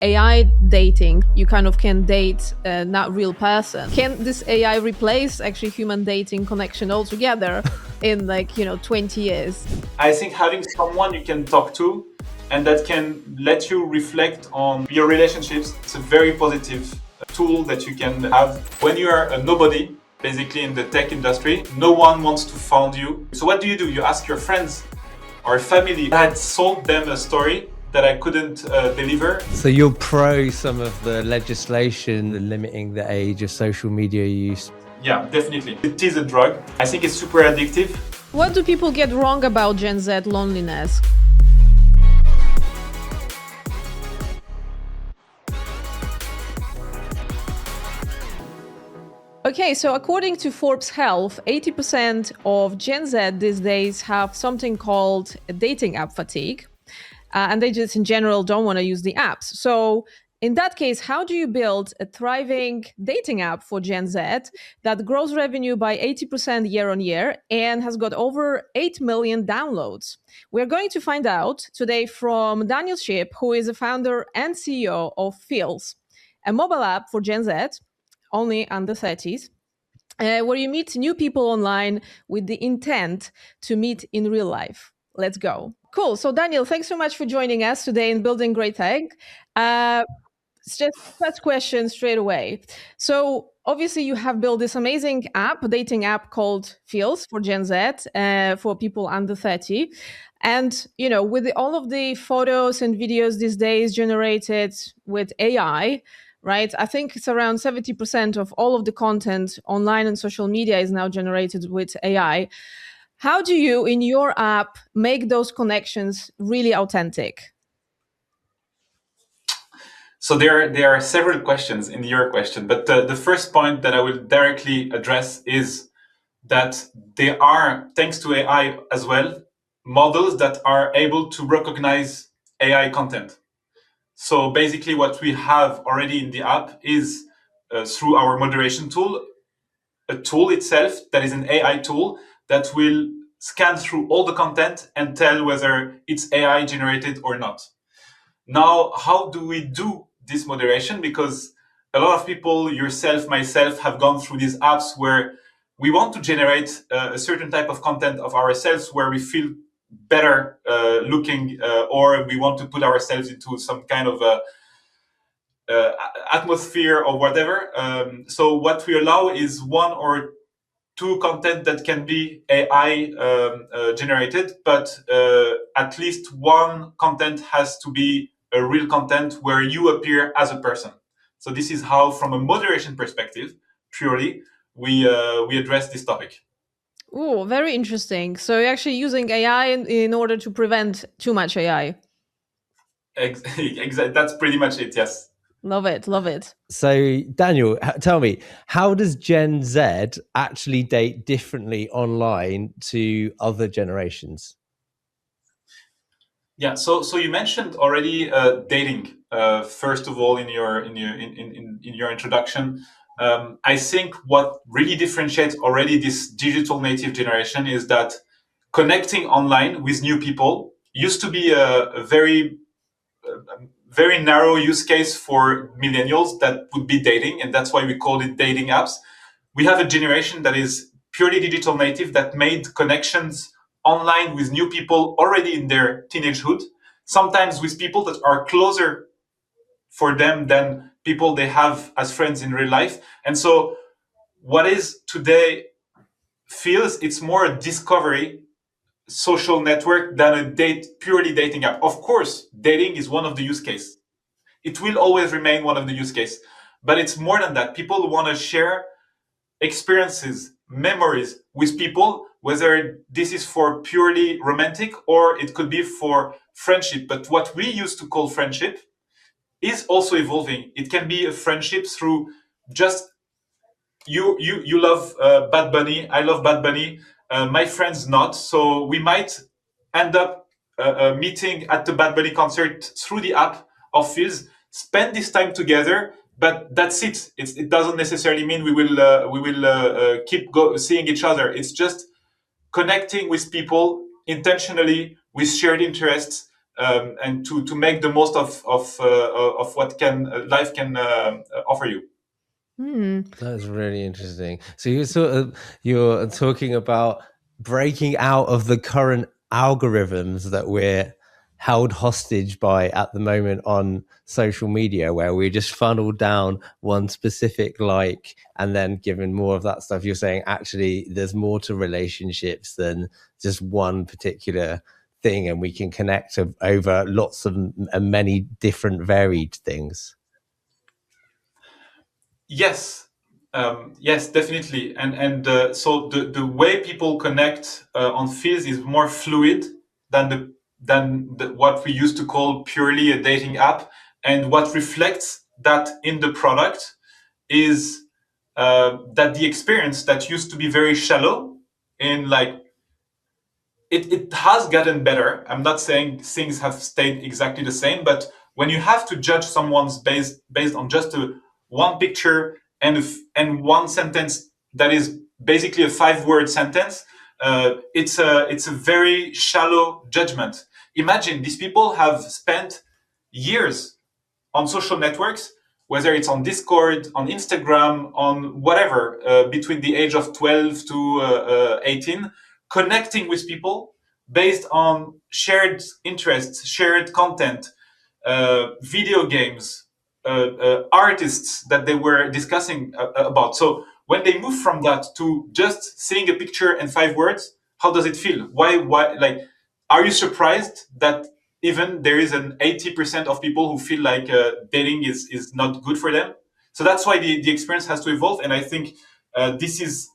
AI dating, you kind of can date a not real person. Can this AI replace actually human dating connection altogether in 20 years? I think having someone you can talk to and that can let you reflect on your relationships, it's a very positive tool that you can have. When you are a nobody, basically in the tech industry, no one wants to found you. So what do? You ask your friends or family. I had sold them a story that I couldn't deliver. So you're pro some of the legislation limiting the age of social media use? Yeah, definitely. It is a drug. I think it's super addictive. What do people get wrong about Gen Z loneliness? Okay, so according to Forbes Health, 80% of Gen Z these days have something called dating app fatigue. And they just in general don't want to use the apps. So in that case, how do you build a thriving dating app for Gen Z that grows revenue by 80% year on year and has got over 8 million downloads? We're going to find out today from Daniel Cheaib, who is a founder and CEO of Feels, a mobile app for Gen Z, only under 30s, where you meet new people online with the intent to meet in real life. Let's go. Cool. So Daniel, thanks so much for joining us today in Building Great Tech. It's just first question straight away. So obviously you have built this amazing app, dating app called Feels for Gen Z, for people under 30. And, with all of the photos and videos these days generated with AI, right? I think it's around 70% of all of the content online and social media is now generated with AI. How do you, in your app, make those connections really authentic? So there are several questions in your question, but the first point that I will directly address is that there are, thanks to AI as well, models that are able to recognize AI content. So basically what we have already in the app is through our moderation tool, a tool itself that is an AI tool that will scan through all the content and tell whether it's AI generated or not. Now, how do we do this moderation? Because a lot of people, yourself, myself, have gone through these apps where we want to generate a certain type of content of ourselves where we feel better looking, or we want to put ourselves into some kind of atmosphere or whatever. So what we allow is one or two content that can be AI generated, but at least one content has to be a real content where you appear as a person. So this is how, from a moderation perspective, purely, we address this topic. Oh, very interesting. So you're actually using AI in order to prevent too much AI. Exactly. That's pretty much it. Yes. Love it. Love it. So Daniel, tell me, how does Gen Z actually date differently online to other generations? Yeah. So you mentioned already dating. First of all, in your introduction, I think what really differentiates already this digital native generation is that connecting online with new people used to be a very narrow use case for millennials. That would be dating, and that's why we called it dating apps. We have a generation that is purely digital native that made connections online with new people already in their teenagehood, sometimes with people that are closer for them than people they have as friends in real life. And so what is today feels it's more a discovery social network than a purely dating app. Of course, dating is one of the use cases. It will always remain one of the use cases, but it's more than that. People want to share experiences, memories with people, whether this is for purely romantic or it could be for friendship. But what we used to call friendship is also evolving. It can be a friendship through just you love Bad Bunny, I love Bad Bunny, my friends not. So we might end up meeting at the Bad Bunny concert through the app of Fields, spend this time together. But that's it. It doesn't necessarily mean we will keep seeing each other. It's just connecting with people intentionally with shared interests, and to make the most of what life can offer you. That's really interesting. So you're talking about breaking out of the current algorithms that we're held hostage by at the moment on social media, where we're just funneled down one specific like, and then given more of that stuff. You're saying actually there's more to relationships than just one particular thing, and we can connect over lots of and many different varied things. Yes, yes, definitely. And so the way people connect on Fields is more fluid than what we used to call purely a dating app. And what reflects that in the product is that the experience that used to be very shallow in like it has gotten better. I'm not saying things have stayed exactly the same, but when you have to judge someone's based on just one picture and one sentence that is basically a 5-word sentence, it's a very shallow judgment. Imagine these people have spent years on social networks, whether it's on Discord, on Instagram, on whatever, between the age of 12 to 18, connecting with people based on shared interests, shared content, video games, artists that they were discussing about. So when they move from that to just seeing a picture and 5 words, how does it feel? Why, like, are you surprised that even there is an 80% of people who feel like dating is not good for them? So that's why the experience has to evolve. And I think this is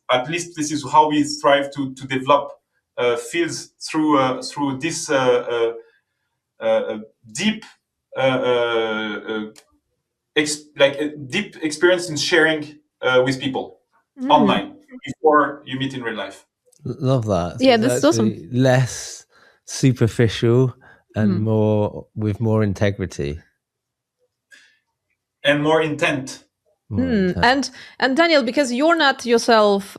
how we strive to develop fields through this deep deep experience in sharing with people online before you meet in real life. Love that. Yeah, So this it's is awesome. actually less superficial and more integrity and more intent. And Daniel, because you're not yourself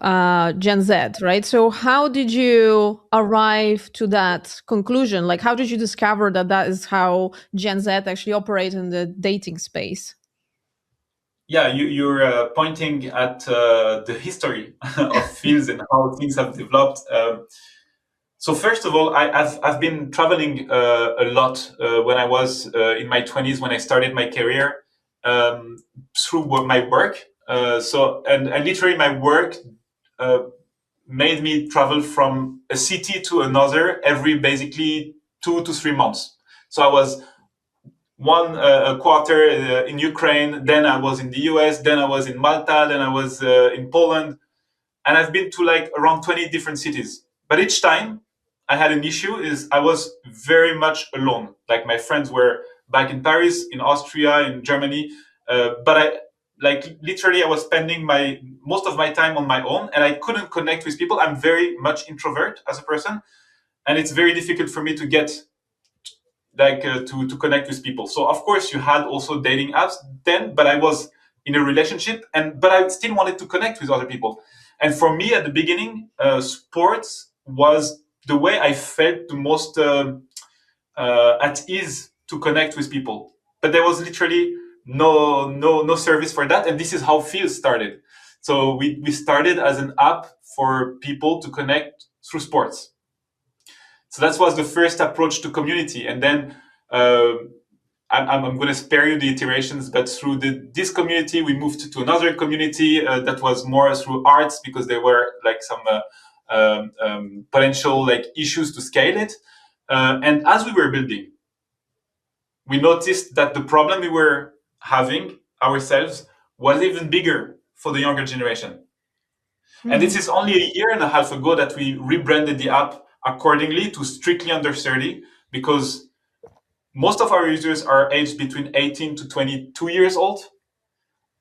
Gen Z, right? So how did you arrive to that conclusion? Like, how did you discover that that is how Gen Z actually operate in the dating space? Yeah, you're pointing at the history of fields and how things have developed. So first of all, I've been traveling a lot when I was in my 20s, when I started my career through my work. And literally my work uh, made me travel from a city to another every basically 2 to 3 months. So I was a quarter in Ukraine, then I was in the US, then I was in Malta, then I was in Poland, and I've been to like around 20 different cities. But each time I had an issue is I was very much alone. Like my friends were back in Paris, in Austria, in Germany, but I like literally I was spending my most of my time on my own, and I couldn't connect with people. I'm very much introvert as a person, and it's very difficult for me to get to connect with people. So of course you had also dating apps then, but I was in a relationship, but I still wanted to connect with other people. And for me at the beginning, sports was the way I felt the most at ease to connect with people. But there was literally no service for that, and this is how Feel started. So we started as an app for people to connect through sports. So that was the first approach to community. And then I'm going to spare you the iterations, but through this community, we moved to another community that was more through arts, because there were like some potential like issues to scale it. And as we were building, we noticed that the problem we were having ourselves was even bigger for the younger generation. And this is only a year and a half ago that we rebranded the app accordingly to strictly under 30, because most of our users are aged between 18 to 22 years old.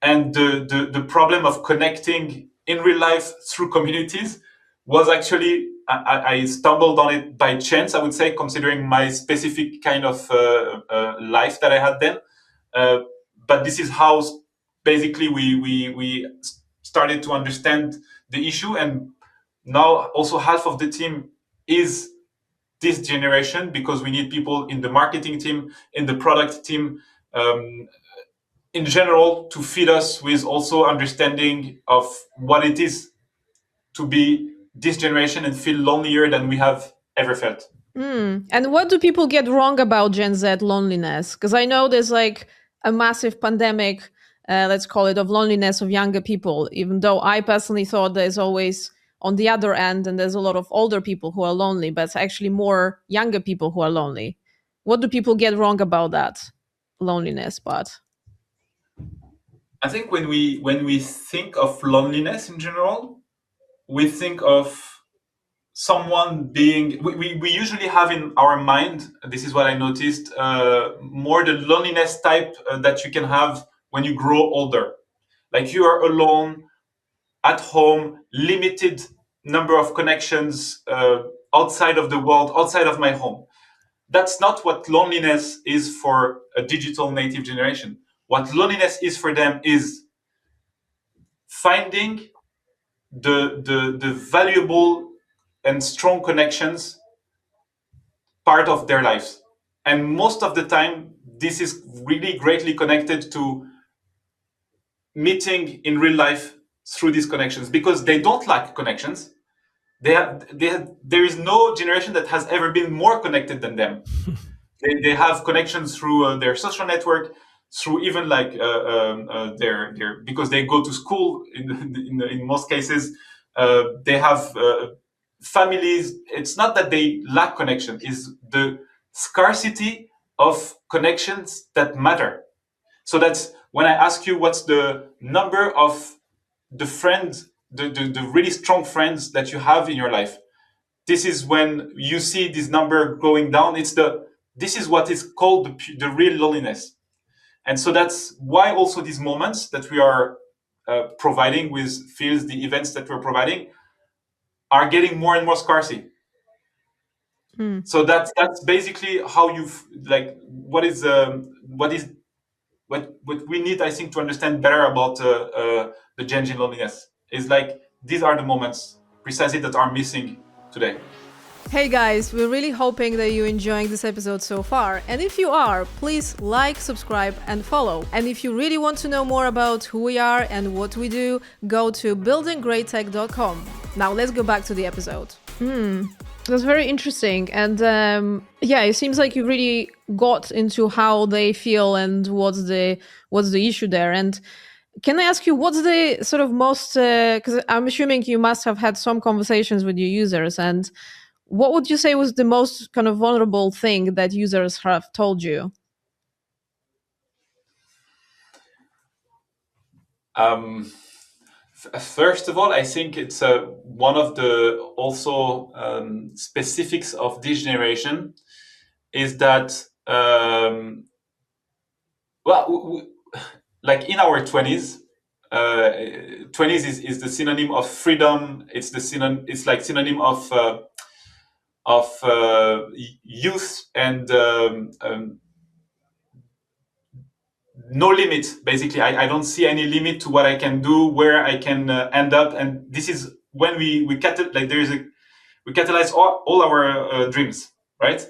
And the problem of connecting in real life through communities was actually, I stumbled on it by chance, I would say, considering my specific kind of life that I had then. But this is how basically we started to understand the issue. And now also half of the team is this generation because we need people in the marketing team, in the product team, in general, to feed us with also understanding of what it is to be this generation and feel lonelier than we have ever felt. And what do people get wrong about Gen Z loneliness? Because I know there's like a massive pandemic, let's call it, of loneliness of younger people, even though I personally thought there's always on the other end, and there's a lot of older people who are lonely, but it's actually more younger people who are lonely. What do people get wrong about that loneliness part? I think when we think of loneliness in general, we think of someone being we usually have in our mind, this is what I noticed, more the loneliness type that you can have when you grow older, like you are alone at home, limited number of connections outside of the world, outside of my home. That's not what loneliness is for a digital native generation. What loneliness is for them is finding the valuable and strong connections part of their lives. And most of the time, this is really greatly connected to meeting in real life through these connections, because they don't lack connections. There is no generation that has ever been more connected than them. They have connections through their social network, through even like their because they go to school in most cases. They have families. It's not that they lack connection; is the scarcity of connections that matter. So that's when I ask you what's the number of the friends, the really strong friends that you have in your life. This is when you see this number going down. This is what is called the real loneliness. And so that's why also these moments that we are providing with fields, the events that we're providing, are getting more and more scarcity. So that's basically how you've like what we need, I think, to understand better about the Gen Z loneliness is like these are the moments precisely that are missing today. Hey guys, we're really hoping that you're enjoying this episode so far. And if you are, please like, subscribe, and follow. And if you really want to know more about who we are and what we do, go to buildinggreattech.com. Now let's go back to the episode. That's very interesting. And yeah, it seems like you really got into how they feel and what's the issue there. And can I ask you, what's the sort of most, because I'm assuming you must have had some conversations with your users, and what would you say was the most kind of vulnerable thing that users have told you? First of all, I think it's one of the also specifics of this generation is that, like in our 20s, 20s is the synonym of freedom. It's like synonym of youth and no limit. Basically, I don't see any limit to what I can do, where I can end up, and this is when we catalyze all our dreams, right?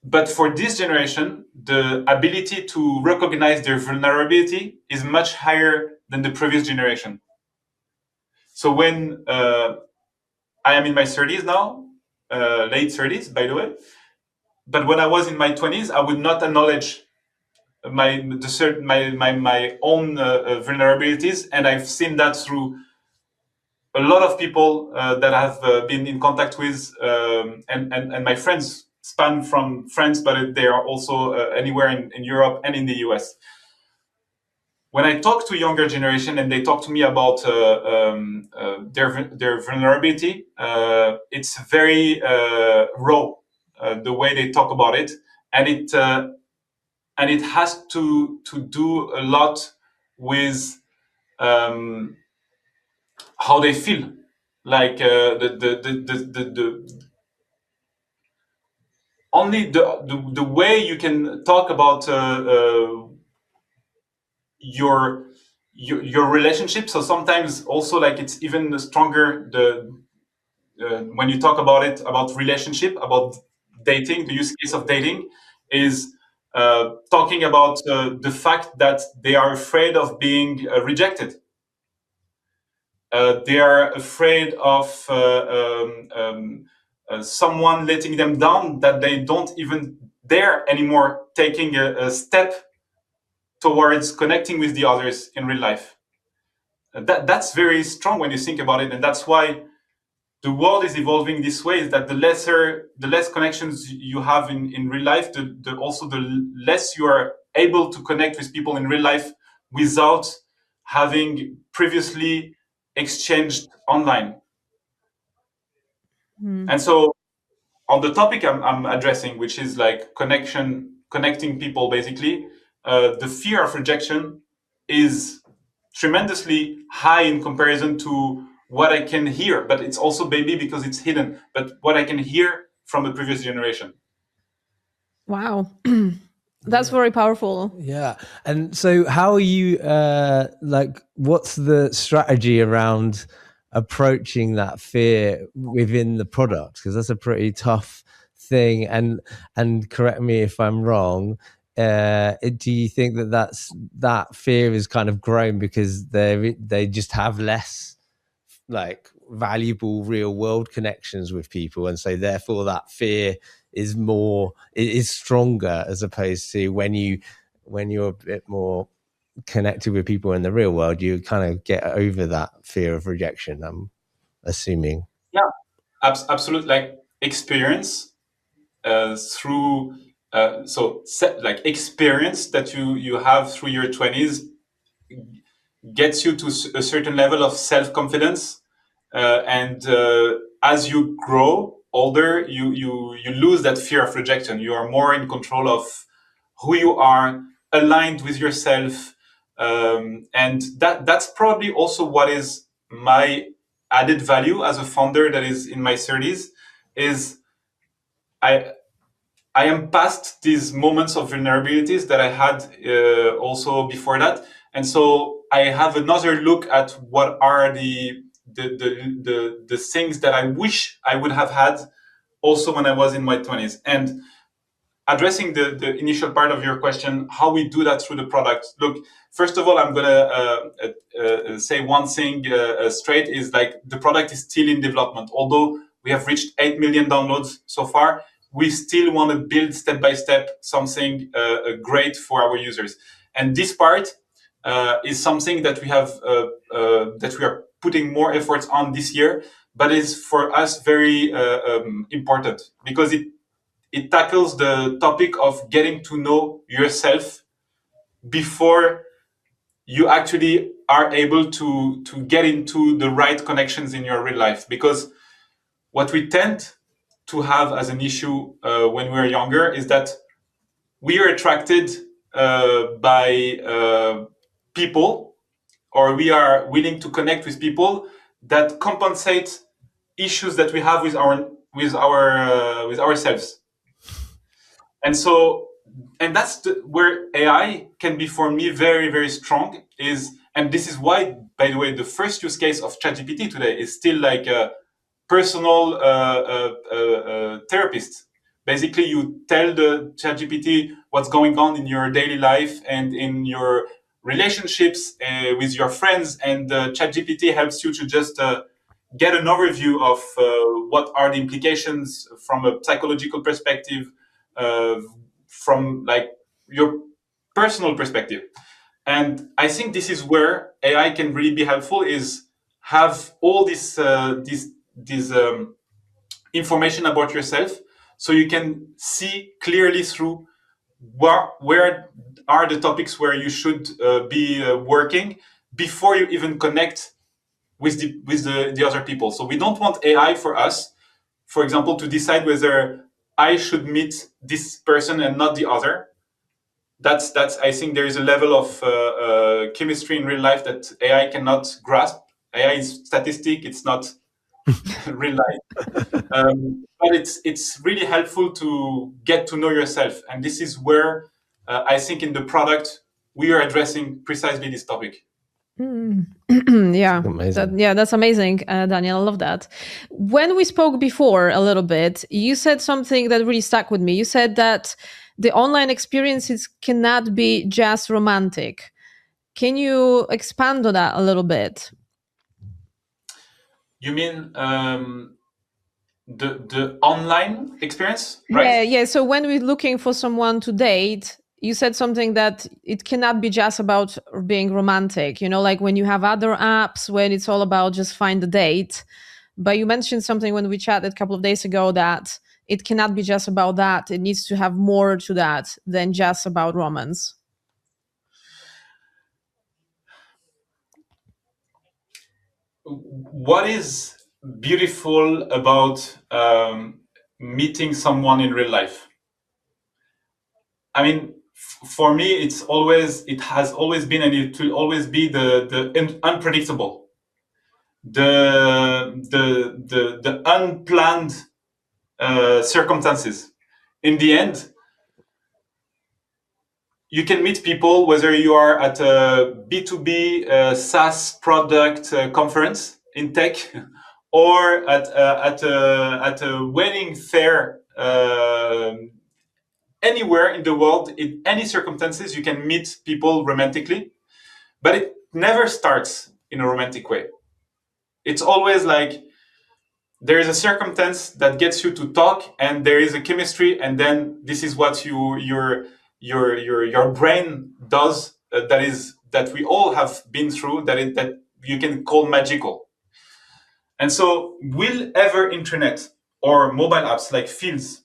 But for this generation, the ability to recognize their vulnerability is much higher than the previous generation. So when I am in my 30s now, late 30s, by the way, but when I was in my 20s, I would not acknowledge my own vulnerabilities, and I've seen that through a lot of people that I've been in contact with, and my friends span from France, but they are also anywhere in Europe and in the US. When I talk to younger generation and they talk to me about their vulnerability, it's very raw, the way they talk about it, and it has to do a lot with how they feel, like the only the way you can talk about your relationship. So sometimes also like it's even stronger when you talk about it, about relationship, about dating, the use case of dating is talking about the fact that they are afraid of being rejected. They are afraid of someone letting them down, that they don't even dare anymore taking a step towards connecting with the others in real life. That's very strong when you think about it, and that's why the world is evolving this way. Is that the less connections you have in real life, the less you are able to connect with people in real life without having previously exchanged online. And so on the topic I'm addressing, which is like connecting people, basically, the fear of rejection is tremendously high in comparison to what I can hear, but it's also maybe because it's hidden, but what I can hear from the previous generation. Wow. That's very powerful. Yeah. And so how are you, like, what's the strategy around approaching that fear within the product? Because that's a pretty tough thing. And correct me if I'm wrong. Do you think that fear is kind of grown because they just have less like valuable real world connections with people, and so therefore that fear is stronger, as opposed to when you're a bit more connected with people in the real world, you kind of get over that fear of rejection, I'm assuming? Yeah, absolutely. Like experience through like experience that you have through your 20s gets you to a certain level of self-confidence, and as you grow older, you lose that fear of rejection. You are more in control of who you are, aligned with yourself, and that's probably also what is my added value as a founder that is in my 30s. Is I am past these moments of vulnerabilities that I had also before that, and so I have another look at what are the things that I wish I would have had also when I was in my 20s. And addressing the initial part of your question, how we do that through the product. Look, first of all, I'm gonna say one thing straight, is like the product is still in development. Although we have reached 8 million downloads so far, we still want to build step by step something great for our users. And this part is something that we have that we are putting more efforts on this year, but is for us very important, because it tackles the topic of getting to know yourself before you actually are able to get into the right connections in your real life. Because what we tend to have as an issue when we're younger is that we are attracted by people, or we are willing to connect with people that compensate issues that we have with ourselves. And so, and that's where AI can be for me very, very strong. And this is why, by the way, the first use case of ChatGPT today is still like a personal therapist. Basically, you tell the ChatGPT what's going on in your daily life and in your relationships with your friends, and ChatGPT helps you to just get an overview of what are the implications from a psychological perspective, from like your personal perspective. And I think this is where AI can really be helpful, is have all this information about yourself, so you can see clearly through where are the topics where you should be working before you even connect with the other people. So we don't want AI for us, for example, to decide whether I should meet this person and not the other. That's I think there is a level of chemistry in real life that AI cannot grasp. AI is statistic; it's not real life. But it's really helpful to get to know yourself, and this is where I think in the product we are addressing precisely this topic. Yeah, Amazing. that's amazing, Daniel. I love that. When we spoke before a little bit, you said something that really stuck with me. You said that the online experiences cannot be just romantic. Can you expand on that a little bit? You mean the online experience, right? Yeah. So when we're looking for someone to date, you said something that it cannot be just about being romantic. Like when you have other apps when it's all about just find a date. But you mentioned something when we chatted a couple of days ago that it cannot be just about that. It needs to have more to that than just about romance. What is beautiful about meeting someone in real life? I mean, for me, it has always been, and it will always be the unpredictable, the unplanned circumstances. In the end, you can meet people whether you are at a B2B SaaS product conference in tech, or at a wedding fair. Anywhere in the world, in any circumstances, you can meet people romantically, but it never starts in a romantic way. It's always like there is a circumstance that gets you to talk, and there is a chemistry, and then this is what your brain does. That we all have been through. That you can call magical. And so, will ever internet or mobile apps like Fields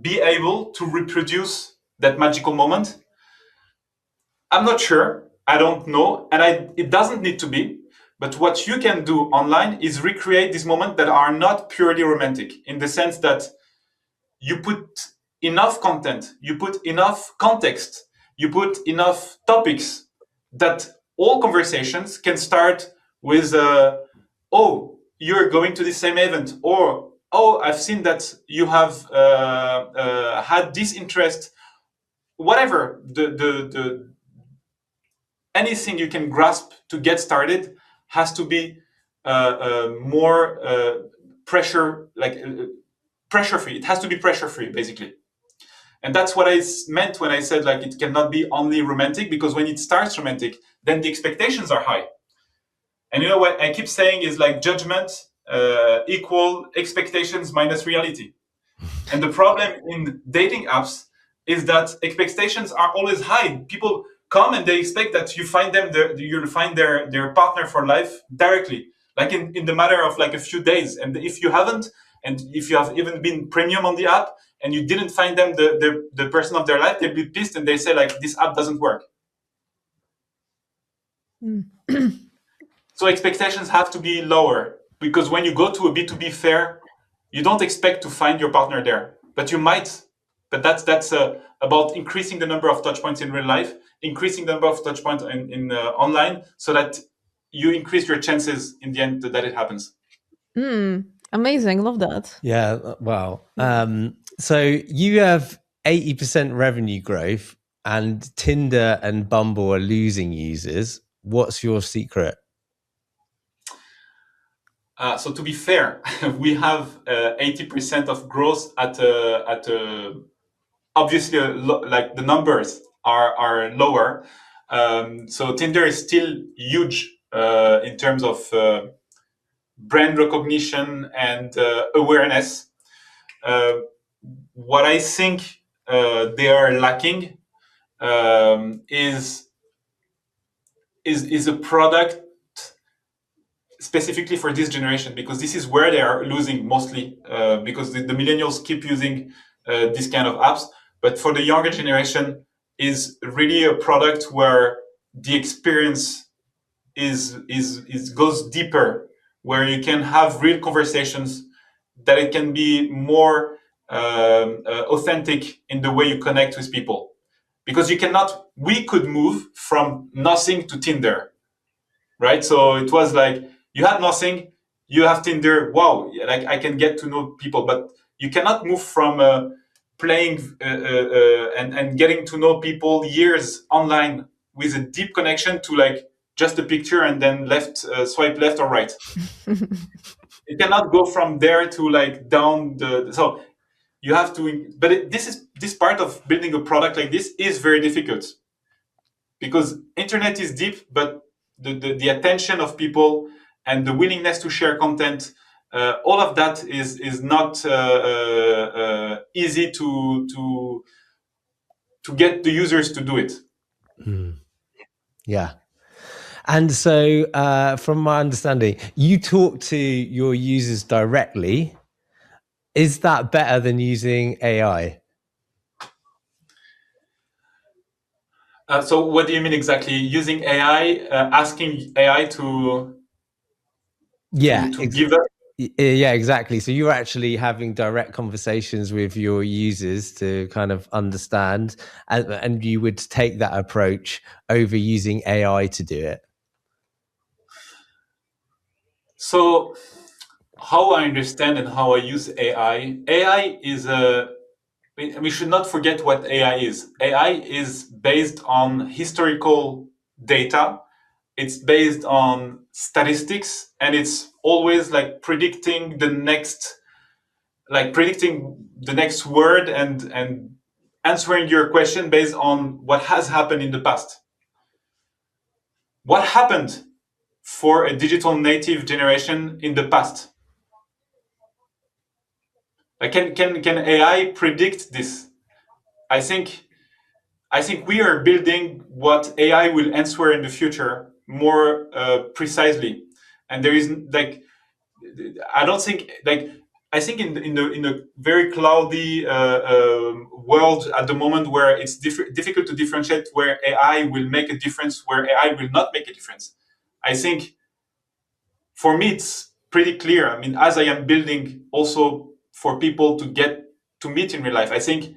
be able to reproduce that magical moment? I'm not sure. I don't know, and it doesn't need to be. But what you can do online is recreate these moments that are not purely romantic, in the sense that you put enough content, you put enough context, you put enough topics that all conversations can start with, "Oh, you're going to the same event," or, "Oh, I've seen that you have had this interest." Whatever the anything you can grasp to get started has to be more pressure, like pressure free. It has to be pressure free, basically. And that's what I meant when I said like it cannot be only romantic, because when it starts romantic, then the expectations are high. And you know what I keep saying is like judgment equal expectations minus reality. And the problem in dating apps is that expectations are always high. People come and they expect that you'll find their partner for life directly, like in the matter of like a few days. And if you haven't, and if you have even been premium on the app and you didn't find them the person of their life, they'll be pissed and they say like this app doesn't work. So expectations have to be lower, because when you go to a B2B fair, you don't expect to find your partner there, but you might. But that's about increasing the number of touch points in real life, increasing the number of touch points in online, so that you increase your chances in the end that it happens. Amazing, love that. Yeah, wow. So you have 80% revenue growth, and Tinder and Bumble are losing users. What's your secret? So to be fair, we have 80% of growth at obviously like the numbers are lower. So Tinder is still huge in terms of brand recognition and awareness. What I think they are lacking is a product specifically for this generation, because this is where they are losing mostly, because the millennials keep using this kind of apps. But for the younger generation, is really a product where the experience is goes deeper, where you can have real conversations, that it can be more authentic in the way you connect with people. Because we could move from nothing to Tinder, right? So it was like you had nothing, you have Tinder. Wow, like I can get to know people, but you cannot move from playing and getting to know people years online with a deep connection to like just a picture and then swipe left or right. It cannot go from there to like down so you have to, but this part of building a product like this is very difficult because internet is deep, but the attention of people and the willingness to share content, all of that is not easy to get the users to do it. Yeah. And so, from my understanding, you talk to your users directly. Is that better than using AI? So what do you mean exactly? Using AI, asking AI to give us? Yeah, exactly. So you're actually having direct conversations with your users to kind of understand, and you would take that approach over using AI to do it. So how I understand and how I use AI is we should not forget what AI is. AI is based on historical data. It's based on statistics, and it's always like predicting the next word and answering your question based on what has happened in the past. What happened for a digital native generation in the past? Like, can AI predict this? I think we are building what AI will answer in the future more precisely, and there is like I don't think like I think in the very cloudy world at the moment where it's difficult to differentiate where AI will make a difference, where AI will not make a difference. I think for me it's pretty clear. I mean, as I am building also for people to get to meet in real life, I think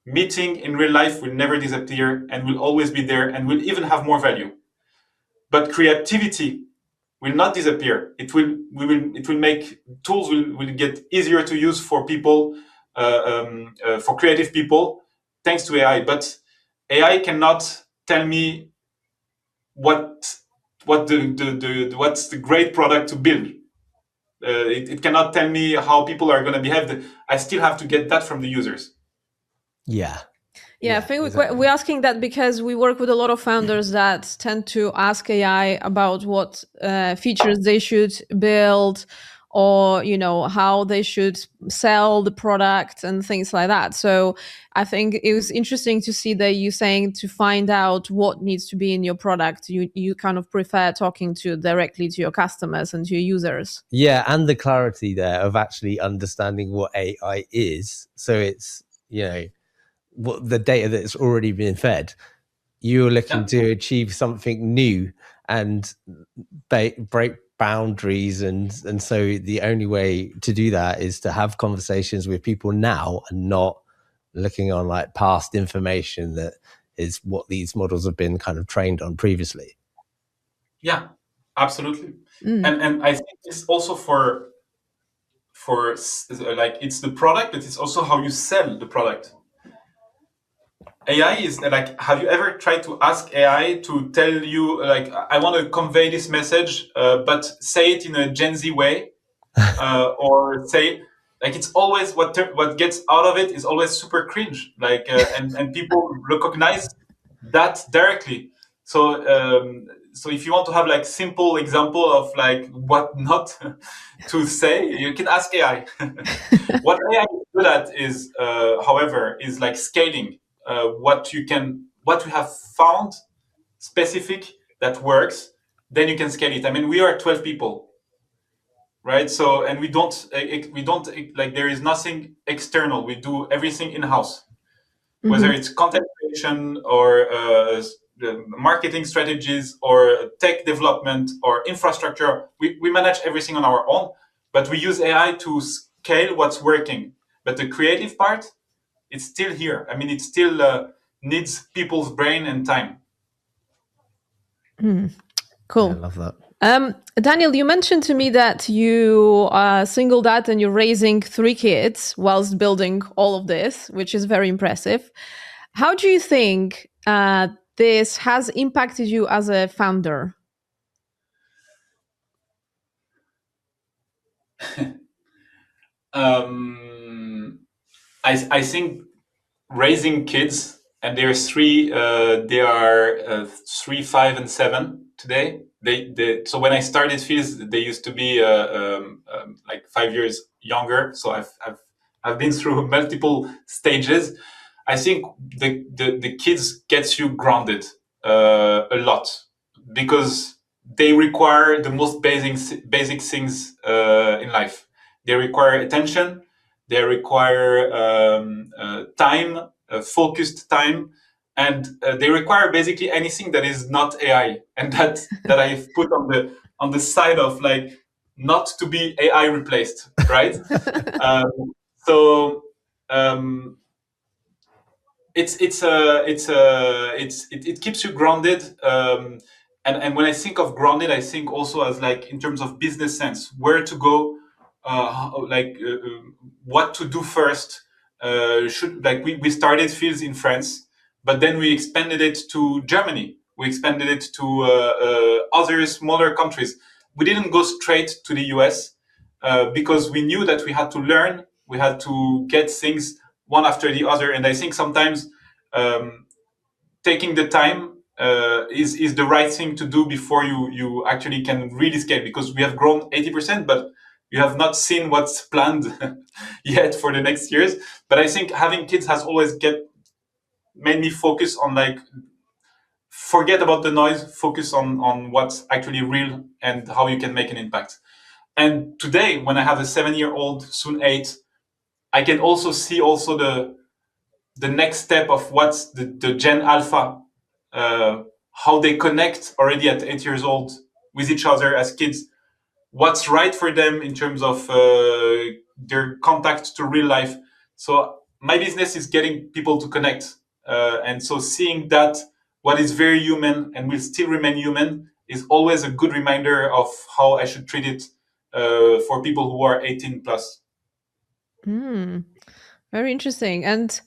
meeting in real life will never disappear and will always be there and will even have more value. But creativity will not disappear. It will make tools will get easier to use for people, for creative people, thanks to AI. But AI cannot tell me what's the great product to build. It cannot tell me how people are going to behave. I still have to get that from the users. Yeah, I think exactly. We're asking that because we work with a lot of founders that tend to ask AI about what features they should build, or how they should sell the product and things like that. So I think it was interesting to see that you saying to find out what needs to be in your product, you kind of prefer talking directly to your customers and to your users. Yeah, and the clarity there of actually understanding what AI is. So it's what the data that's already been fed, you're looking to achieve something new and break boundaries, and so the only way to do that is to have conversations with people now and not looking on like past information that is what these models have been kind of trained on previously. Yeah, absolutely. And I think it's also for like it's the product, but it's also how you sell the product. AI is like, have you ever tried to ask AI to tell you like, I want to convey this message, but say it in a Gen Z way, or say like it's always what gets out of it is always super cringe, like and people recognize that directly. So if you want to have like simple example of like what not to say, you can ask AI. What AI is good at is, however, is like scaling. What you have found specific that works, then you can scale it. I mean, we are 12 people, right? So, and we don't like, there is nothing external. We do everything in-house, whether it's content creation or marketing strategies or tech development or infrastructure. We manage everything on our own, but we use AI to scale what's working. But the creative part, it's still here. I mean, it still needs people's brain and time. Cool. Yeah, I love that. Daniel, you mentioned to me that you are single dad and you're raising 3 kids whilst building all of this, which is very impressive. How do you think this has impacted you as a founder? I think raising kids, and there's three. They are 3, 5, and 7 today. So when I started Fizz, they used to be like 5 years younger. So I've been through multiple stages. I think the kids gets you grounded a lot, because they require the most basic things in life. They require attention. They require time, focused time, and they require basically anything that is not AI, and that I've put on the side of, like, not to be AI replaced, right? So um, it keeps you grounded. And when I think of grounded, I think also as, like, in terms of business sense, where to go, what to do first. Should like we started Fields in France, but then we expanded it to Germany. We expanded it to other smaller countries. We didn't go straight to the US because we knew that we had to learn. We had to get things one after the other. And I think sometimes taking the time is the right thing to do before you actually can really scale, because we have grown 80%, but you have not seen what's planned yet for the next years. But I think having kids has always made me focus on, like, forget about the noise, focus on what's actually real and how you can make an impact. And today, when I have a 7-year-old, soon 8, I can also see the next step of what's the Gen Alpha, how they connect already at 8 years old with each other as kids, what's right for them in terms of their contact to real life. So my business is getting people to connect. And so seeing that what is very human and will still remain human is always a good reminder of how I should treat it for people who are 18 plus. Very interesting. And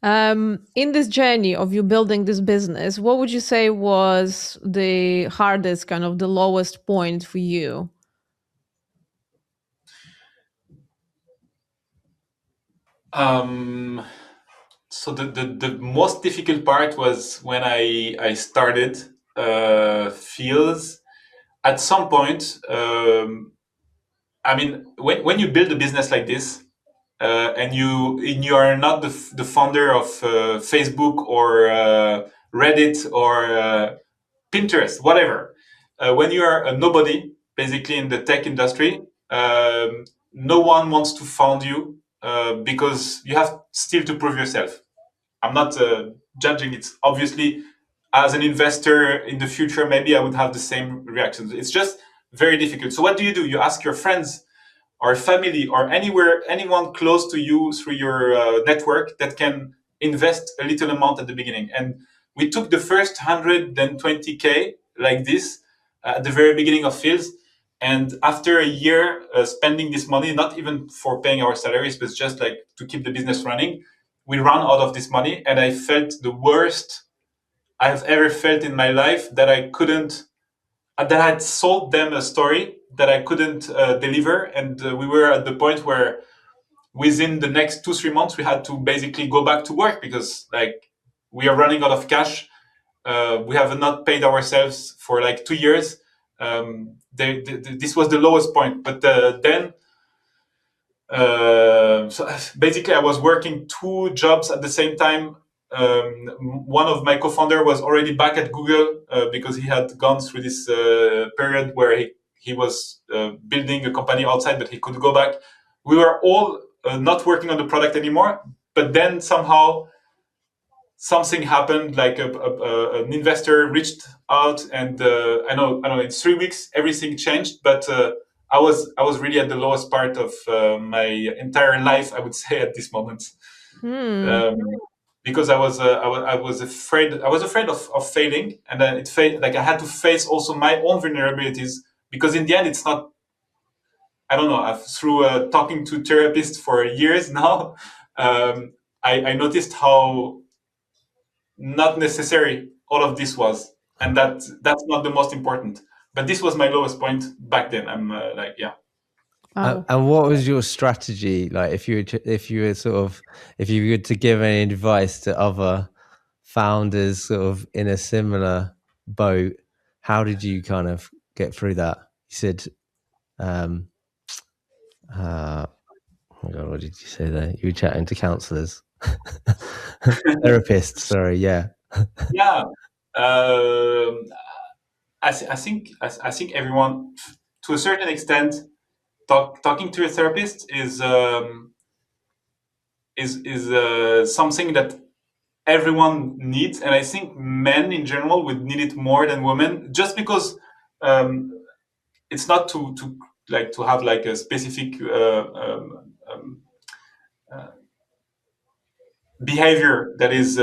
in this journey of you building this business, what would you say was the hardest, kind of the lowest point for you? So the most difficult part was when I started Fields. At some point, I mean, when you build a business like this, and you are not the founder of Facebook or Reddit or Pinterest, whatever. When you are a nobody, basically in the tech industry, no one wants to found you because you have still to prove yourself. I'm not judging it. Obviously, as an investor in the future, maybe I would have the same reactions. It's just very difficult. So what do? You ask your friends or family or anyone close to you through your network that can invest a little amount at the beginning. And we took the first 120K like this at the very beginning of Fields. And after a year spending this money, not even for paying our salaries, but just like to keep the business running, we ran out of this money. And I felt the worst I have ever felt in my life, that I couldn't, that I had sold them a story that I couldn't deliver. And we were at the point where within the next 2-3 months, we had to basically go back to work because, like, we are running out of cash. We have not paid ourselves for like 2 years. This was the lowest point. But then, so basically, I was working 2 jobs at the same time. One of my co-founder was already back at Google because he had gone through this period where he was building a company outside, but he could go back. We were all not working on the product anymore. But then somehow something happened, like an investor reached out, and I know in 3 weeks everything changed. But I was really at the lowest part of my entire life, I would say, at this moment. Because I was afraid. I was afraid of failing, and then like I had to face also my own vulnerabilities. Because in the end, it's not. I don't know. Through talking to therapists for years now, I noticed how not necessary all of this was, and that's not the most important. But this was my lowest point back then. I'm yeah. Wow. And what was your strategy like if you were to give any advice to other founders sort of in a similar boat? How did you kind of get through that? You said, oh my God, what did you say there? You were chatting to counselors, therapists. Sorry, yeah. Yeah. I think everyone, to a certain extent, talking to a therapist is something that everyone needs, and I think men in general would need it more than women, just because it's not to have like a specific behavior that is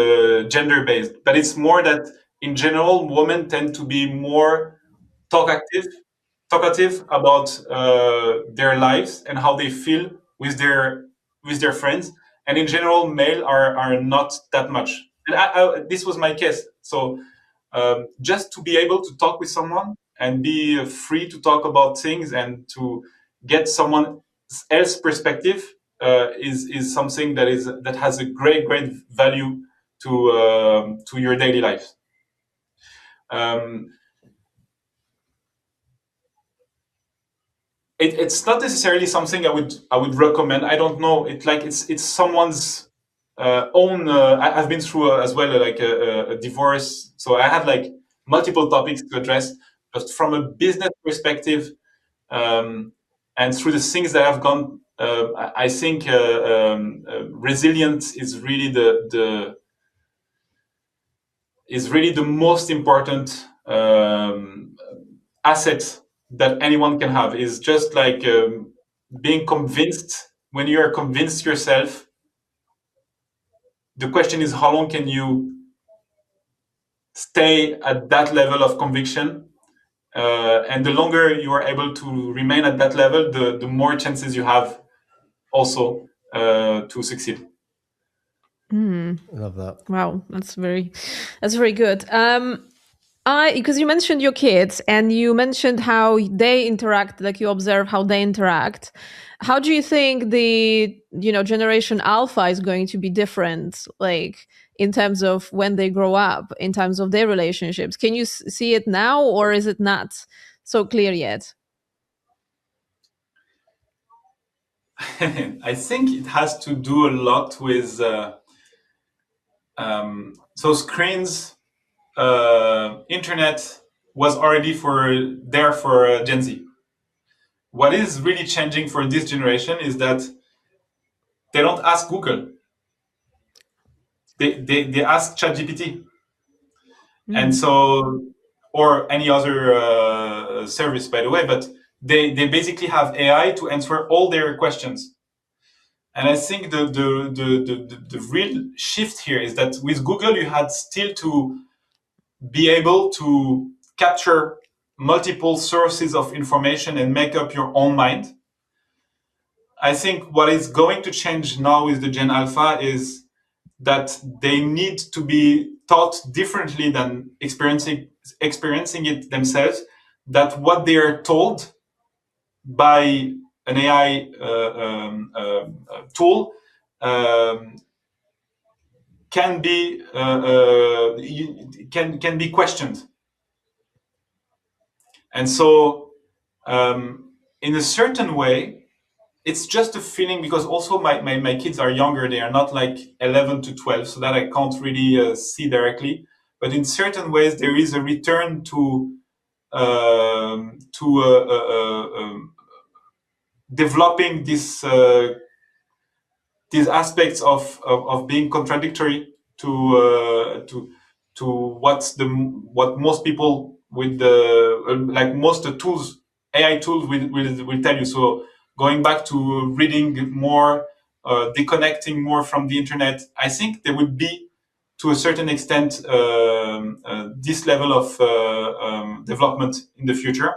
gender based, but it's more that in general women tend to be more talkative about their lives and how they feel with their friends, and in general male are not that much, and this was my case. So just to be able to talk with someone and be free to talk about things and to get someone else's perspective is something that has a great value to your daily life. It's not necessarily something I would recommend. I don't know. It's someone's own. I've been through as well like a divorce, so I have like multiple topics to address. But from a business perspective, and through the things that I've gone, I think resilience is really the most important asset that anyone can have. Is just like being convinced. When you are convinced yourself, the question is how long can you stay at that level of conviction, and the longer you are able to remain at that level, the more chances you have also to succeed. Love that. Wow, that's very good. Because you mentioned your kids and you mentioned how they interact, like you observe how they interact. How do you think the generation alpha is going to be different, like in terms of when they grow up, in terms of their relationships? Can you see it now, or is it not so clear yet? I think it has to do a lot with so screens, internet was already for Gen Z. What is really changing for this generation is that they don't ask Google. They ask ChatGPT. And so, or any other service, by the way, but they basically have AI to answer all their questions. And I think the real shift here is that with Google, you had still to be able to capture multiple sources of information and make up your own mind. I think what is going to change now with the Gen Alpha is that they need to be taught differently than experiencing it themselves, that what they are told by an AI tool can be can be questioned. And so in a certain way, it's just a feeling, because also my kids are younger. They are not like 11 to 12, so that I can't really see directly. But in certain ways, there is a return to developing these aspects of being contradictory to what most people with like most tools, AI tools will tell you. So going back to reading more, deconnecting more from the internet, I think there would be, to a certain extent, this level of development in the future.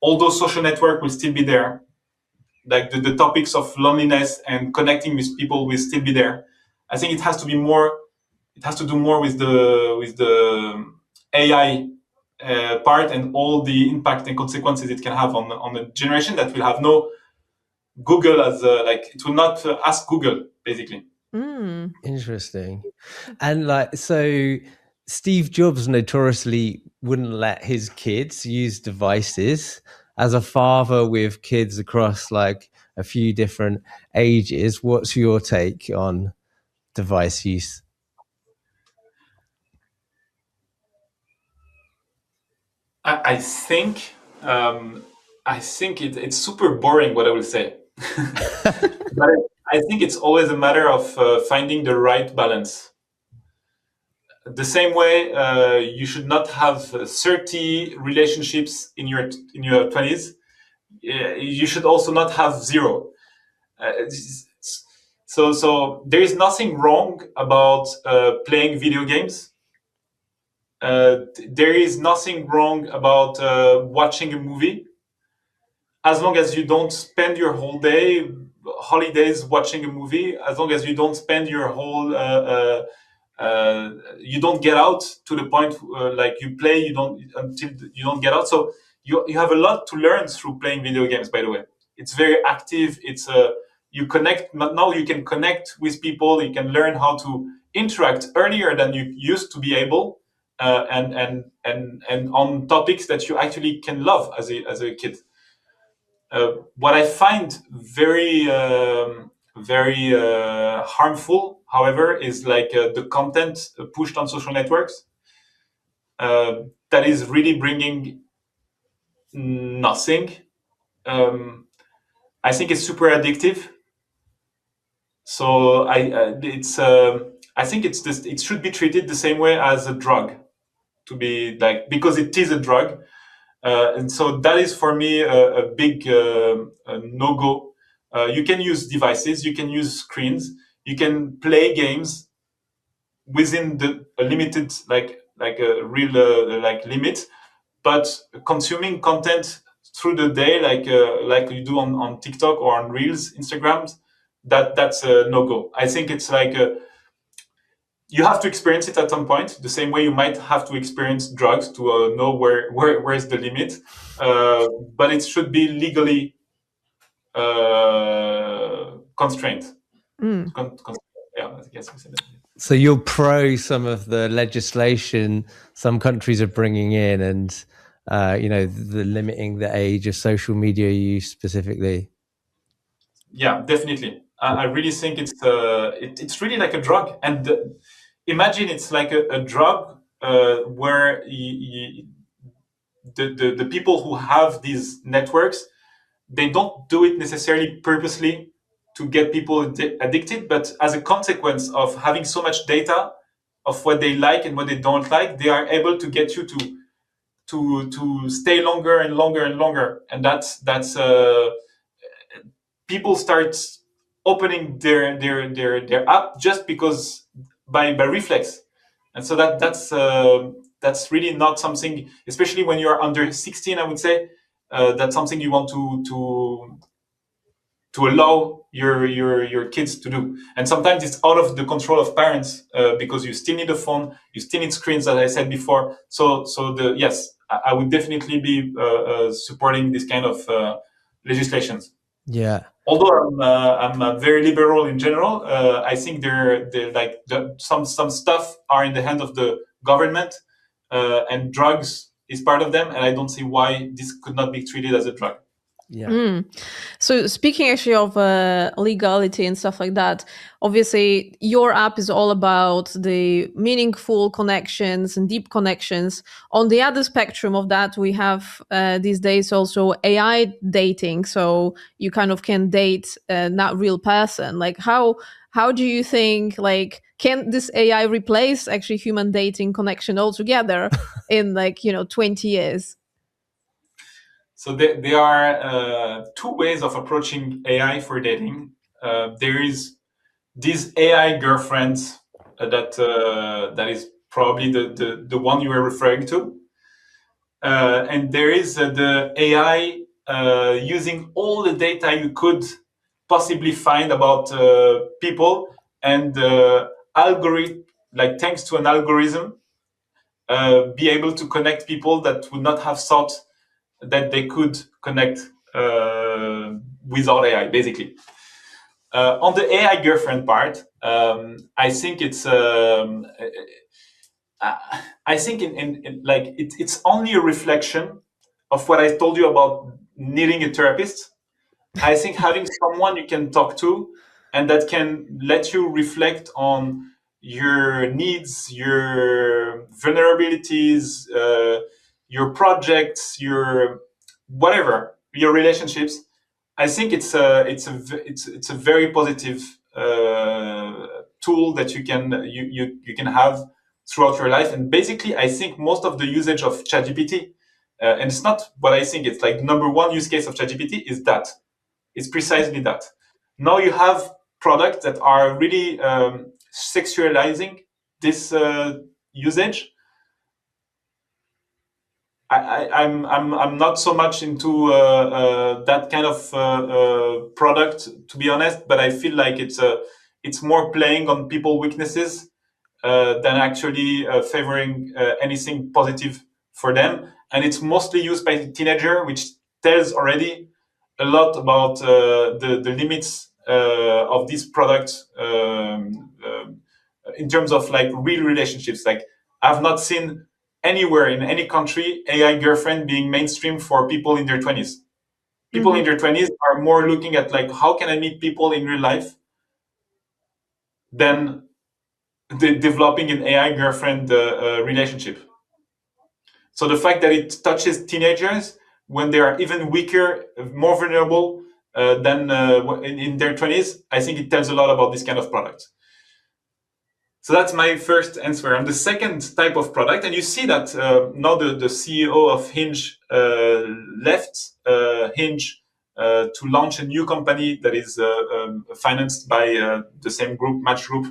Although social network will still be there, like the topics of loneliness and connecting with people will still be there. I think it has to be more it has to do more with the AI part and all the impact and consequences it can have on the generation that will have no Google as like it will not ask Google basically. Interesting. And like, so Steve Jobs notoriously wouldn't let his kids use devices. As a father with kids across like a few different ages, what's your take on device use? I think it's super boring what I will say, but I think it's always a matter of finding the right balance. The same way you should not have 30 relationships in your 20s. You should also not have zero. So there is nothing wrong about playing video games. There is nothing wrong about watching a movie, as long as you don't spend your whole day, holidays watching a movie. As long as you don't spend your whole, you don't get out to the point like you play, you don't get out. So you have a lot to learn through playing video games. By the way, it's very active. It's you connect now. You can connect with people. You can learn how to interact earlier than you used to be able. And on topics that you actually can love as a kid. What I find very harmful, however, is like the content pushed on social networks that is really bringing nothing. I think it's super addictive. So I think it should be treated the same way as a drug, to be like, because it is a drug. And so that is for me a big no-go. You can use devices, you can use screens, you can play games within a limited like a real like limit, but consuming content through the day like you do on TikTok or on Reels, Instagrams, that's a no-go. I think it's like you have to experience it at some point, the same way you might have to experience drugs to know where's the limit. But it should be legally constrained. Yeah, I guess we said that. So you're pro some of the legislation some countries are bringing in, and the limiting the age of social media use specifically. Yeah, definitely. I really think it's really like a drug, and imagine it's like a drug where the people who have these networks, they don't do it necessarily purposely to get people addicted, but as a consequence of having so much data of what they like and what they don't like, they are able to get you to stay longer and longer and longer, and that's people start opening their app just because by reflex, and so that's really not something, especially when you're under 16. I would say that's something you want to allow your kids to do. And sometimes it's out of the control of parents because you still need a phone, you still need screens, as I said before. So yes, I would definitely be supporting this kind of legislations. Yeah. Although I'm very liberal in general, I think some stuff are in the hand of the government, and drugs is part of them, and I don't see why this could not be treated as a drug. Yeah. So speaking actually of legality and stuff like that, obviously your app is all about the meaningful connections and deep connections. On the other spectrum of that, we have these days also AI dating. So you kind of can date not real person. Like how do you think, like, can this AI replace actually human dating connection altogether in 20 years? So there are two ways of approaching AI for dating. There is these AI girlfriends that is probably the one you were referring to, and there is the AI using all the data you could possibly find about people, and algorithm like thanks to an algorithm, be able to connect people that would not have thought that they could connect without AI, basically. On the AI girlfriend part, I think it's I think in like it's only a reflection of what I told you about needing a therapist. I think having someone you can talk to and that can let you reflect on your needs, your vulnerabilities, your projects, your whatever, your relationships. I think it's a very positive tool that you can have throughout your life. And basically, I think most of the usage of ChatGPT, and it's not what I think. It's like number one use case of ChatGPT is that. It's precisely that. Now you have products that are really sexualizing this usage. I'm not so much into that kind of product, to be honest. But I feel like it's more playing on people weaknesses than actually favoring anything positive for them. And it's mostly used by teenager, which tells already a lot about the limits of these products in terms of like real relationships. Like I've not seen anywhere in any country AI girlfriend being mainstream for people in their 20s. People in their 20s are more looking at like how can I meet people in real life than developing an AI girlfriend relationship. So the fact that it touches teenagers when they are even weaker, more vulnerable than in their 20s, I think it tells a lot about this kind of product. So that's my first answer. And the second type of product, and you see that now the CEO of Hinge left Hinge to launch a new company that is financed by the same group, Match Group,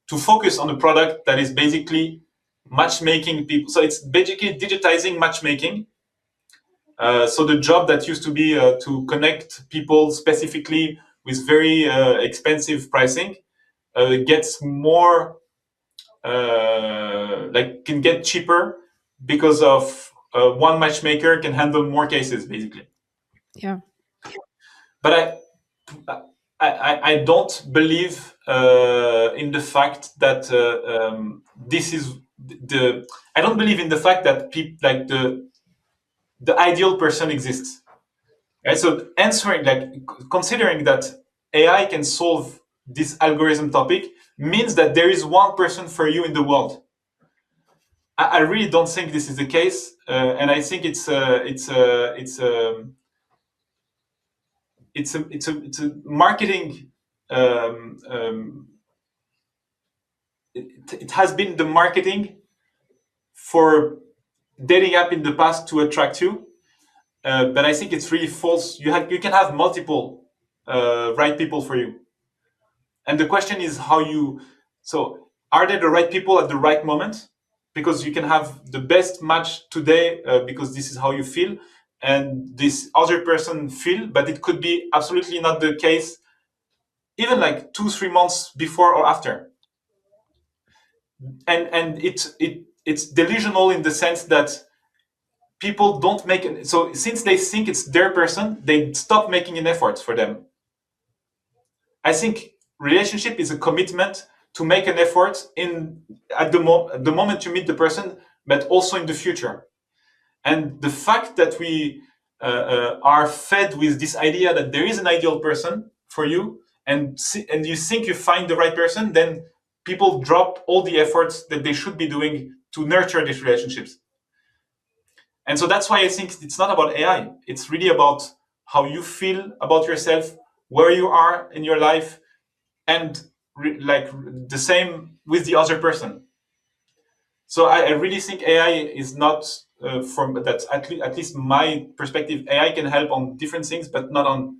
to focus on a product that is basically matchmaking people. So it's basically digitizing matchmaking. So the job that used to be to connect people specifically with very expensive pricing gets more like can get cheaper because of one matchmaker can handle more cases basically. Yeah. But I don't believe in the fact that this is the. I don't believe in the fact that people like the ideal person exists. Right? So answering like considering that AI can solve this algorithm topic means that there is one person for you in the world. I really don't think this is the case, and I think it's a marketing. It has been the marketing for dating app in the past to attract you, but I think it's really false. You can have multiple right people for you, and the question is how you. So are they the right people at the right moment? Because you can have the best match today because this is how you feel, and this other person feel, but it could be absolutely not the case, even like 2-3 months before or after. And it's delusional in the sense that people don't make it. So since they think it's their person, they stop making an effort for them. I think relationship is a commitment to make an effort in at the moment you meet the person, but also in the future. And the fact that we are fed with this idea that there is an ideal person for you, and you think you find the right person, then people drop all the efforts that they should be doing to nurture these relationships. And so that's why I think it's not about AI. It's really about how you feel about yourself, where you are in your life, and like the same with the other person. So I really think AI is not from that. At least my perspective, AI can help on different things, but not on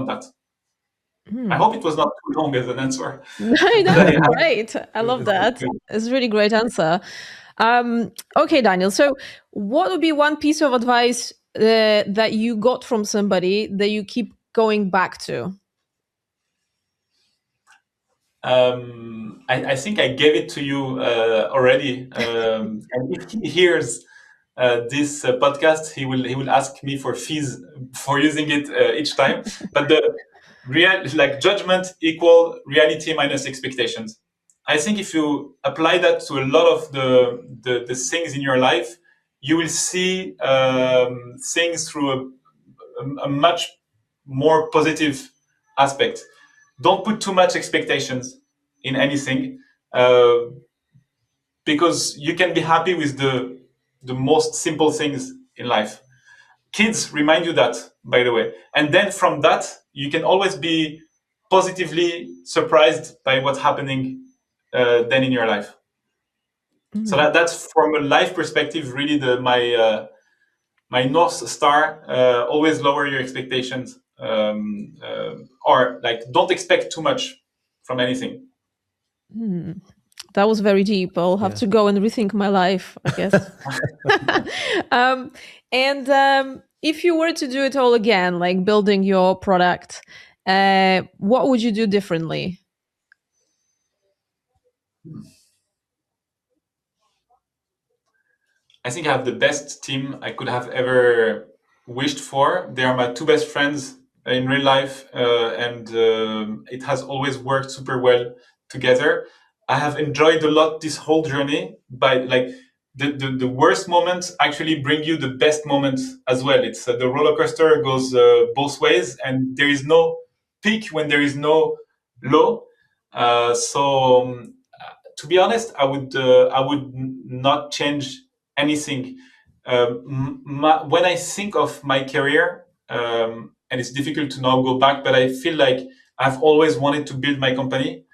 that. I hope it was not too long as an answer. No, that's great. I love that. It's a really great answer. Okay, Daniel. So, what would be one piece of advice that you got from somebody that you keep going back to? I think I gave it to you already. And if he hears this podcast, he will ask me for fees for using it each time. But the judgment equal reality minus expectations. I think if you apply that to a lot of the things in your life, you will see things through a much more positive aspect. Don't put too much expectations in anything, uh, because you can be happy with the most simple things in life. Kids remind you that, by the way, and then from that you can always be positively surprised by what's happening then in your life. So that's from a life perspective really my North Star. Always lower your expectations, or like don't expect too much from anything. That was very deep. I'll have to go and rethink my life, I guess. And if you were to do it all again, like building your product, what would you do differently? I think I have the best team I could have ever wished for. They are my two best friends in real life, and it has always worked super well together. I have enjoyed a lot this whole journey. By like the worst moments actually bring you the best moments as well. It's the roller coaster goes both ways, and there is no peak when there is no low. So to be honest, I would not change anything. When I think of my career, and it's difficult to now go back, but I feel like I've always wanted to build my company,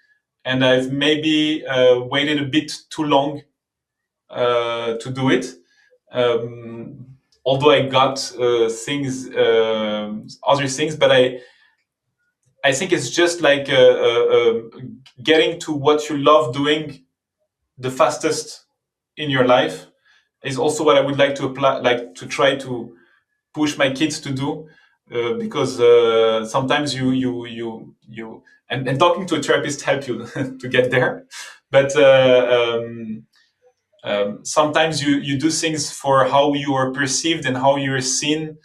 and I've maybe waited a bit too long to do it. Although I got things, other things, but I think it's just like getting to what you love doing the fastest in your life is also what I would like to apply, like to try to push my kids to do, because sometimes and talking to a therapist help you to get there, but sometimes you do things for how you are perceived and how you're seen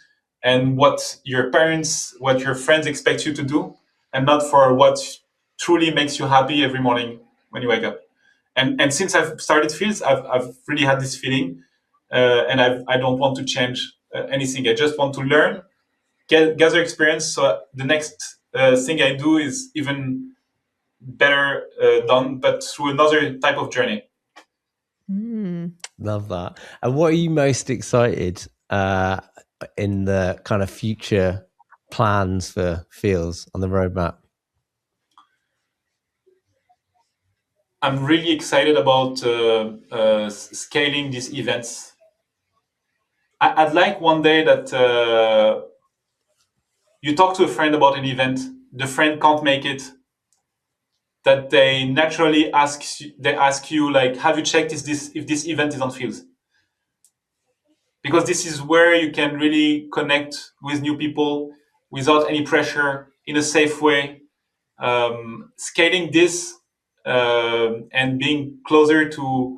and what your parents, what your friends expect you to do, and not for what truly makes you happy every morning when you wake up. And since I've started Fields, I've really had this feeling, and I don't want to change anything. I just want to learn, gather experience, so the next thing I do is even better done, but through another type of journey. Love that. And what are you most excited in the kind of future plans for Fields on the roadmap? I'm really excited about scaling these events. I'd like one day that you talk to a friend about an event, the friend can't make it, that they naturally ask you like, have you checked if this event is on Fields? Because this is where you can really connect with new people without any pressure in a safe way. Scaling this and being closer to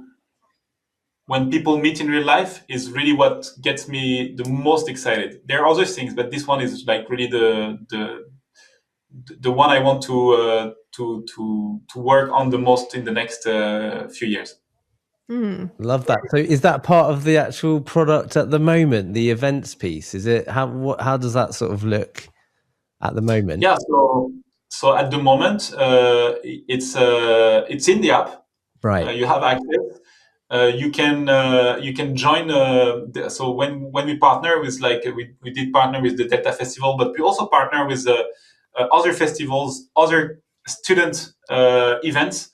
when people meet in real life is really what gets me the most excited. There are other things, but this one is like really the one I want to work on the most in the next few years. Love that. So is that part of the actual product at the moment, the events piece? Is it how does that sort of look at the moment? Yeah, so at the moment it's in the app. Right. You have access. You can join. So when we partner with, like, we did partner with the Delta Festival, but we also partner with other festivals, other student events.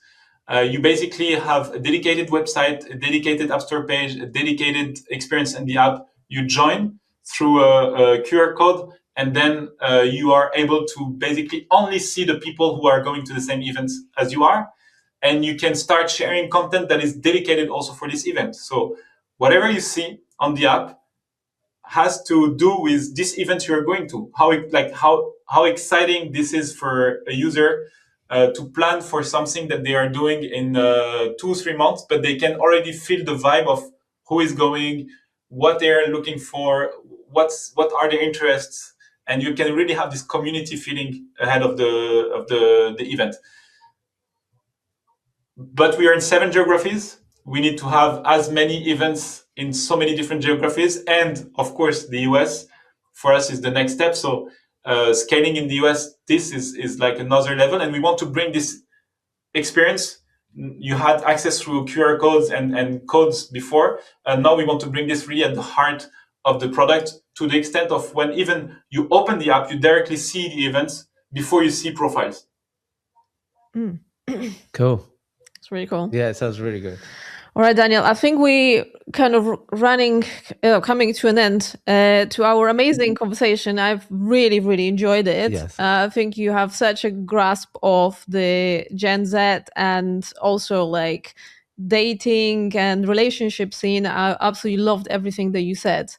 You basically have a dedicated website, a dedicated App Store page, a dedicated experience in the app. You join through a QR code, and then you are able to basically only see the people who are going to the same events as you are. And you can start sharing content that is dedicated also for this event. So whatever you see on the app has to do with this event you're going to. How exciting this is for a user to plan for something that they are doing in 2-3 months, but they can already feel the vibe of who is going, what they are looking for, what are their interests, and you can really have this community feeling ahead of the event. But we are in 7 geographies. We need to have as many events in so many different geographies, and of course, the US for us is the next step. So scaling in the US, this is like another level, and we want to bring this experience. You had access through QR codes and codes before, and now we want to bring this really at the heart of the product, to the extent of when even you open the app, you directly see the events before you see profiles. Cool. It's really cool. Yeah, it sounds really good. All right, Daniel, I think we kind of coming to an end to our amazing conversation. I've really, really enjoyed it. Yes. I think you have such a grasp of the Gen Z and also like dating and relationship scene. I absolutely loved everything that you said.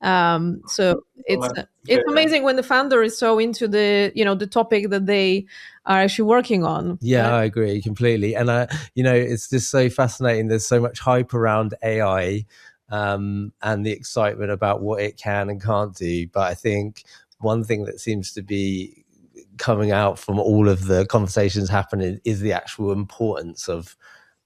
So it's amazing when the founder is so into the topic that they are actually working on. Yeah, right? I agree completely. And it's just so fascinating. There's so much hype around AI and the excitement about what it can and can't do. But I think one thing that seems to be coming out from all of the conversations happening is the actual importance of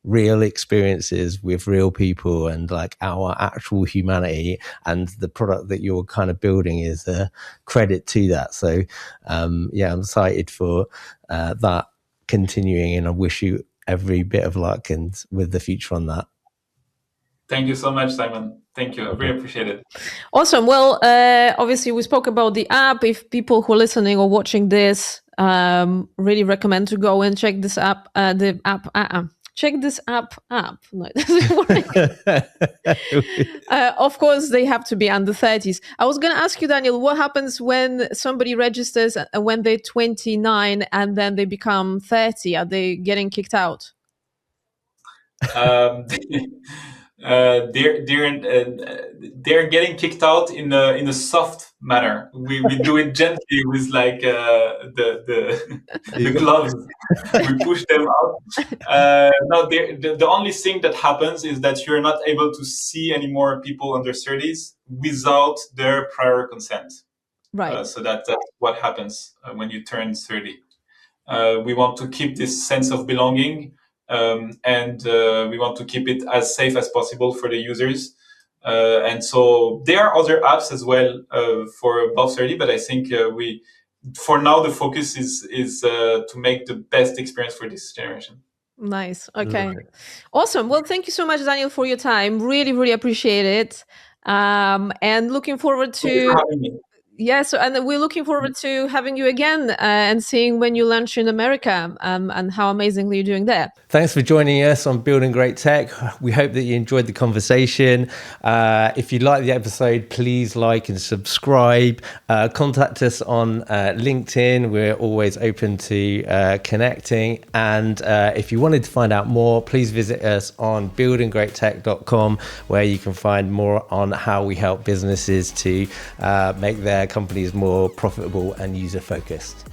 real experiences with real people and like our actual humanity, and the product that you're kind of building is a credit to that. So I'm excited for that continuing, and I wish you every bit of luck and with the future on that. Thank you so much, Simon. Thank you. I really appreciate it. Awesome. Well, obviously we spoke about the app. If people who are listening or watching this really recommend to go and check this app, check this app. No, it doesn't work. Of course, they have to be under 30s. I was going to ask you, Daniel, what happens when somebody registers when they're 29 and then they become 30? Are they getting kicked out? They're getting kicked out in a soft manner. We do it gently with like the gloves. We push them out. No, the only thing that happens is that you're not able to see any more people under 30s without their prior consent. Right. So that's what happens when you turn 30. We want to keep this sense of belonging. And we want to keep it as safe as possible for the users. And so there are other apps as well for above 30, but I think for now, the focus is to make the best experience for this generation. Nice. Okay. Awesome. Well, thank you so much, Daniel, for your time. Really, really appreciate it. And looking forward to... Thank you for having me. Yeah, and we're looking forward to having you again and seeing when you launch in America and how amazingly you're doing there. Thanks for joining us on Building Great Tech. We hope that you enjoyed the conversation. If you like the episode, please like and subscribe. Contact us on LinkedIn. We're always open to connecting. And if you wanted to find out more, please visit us on buildinggreattech.com, where you can find more on how we help businesses to make their companies more profitable and user focused.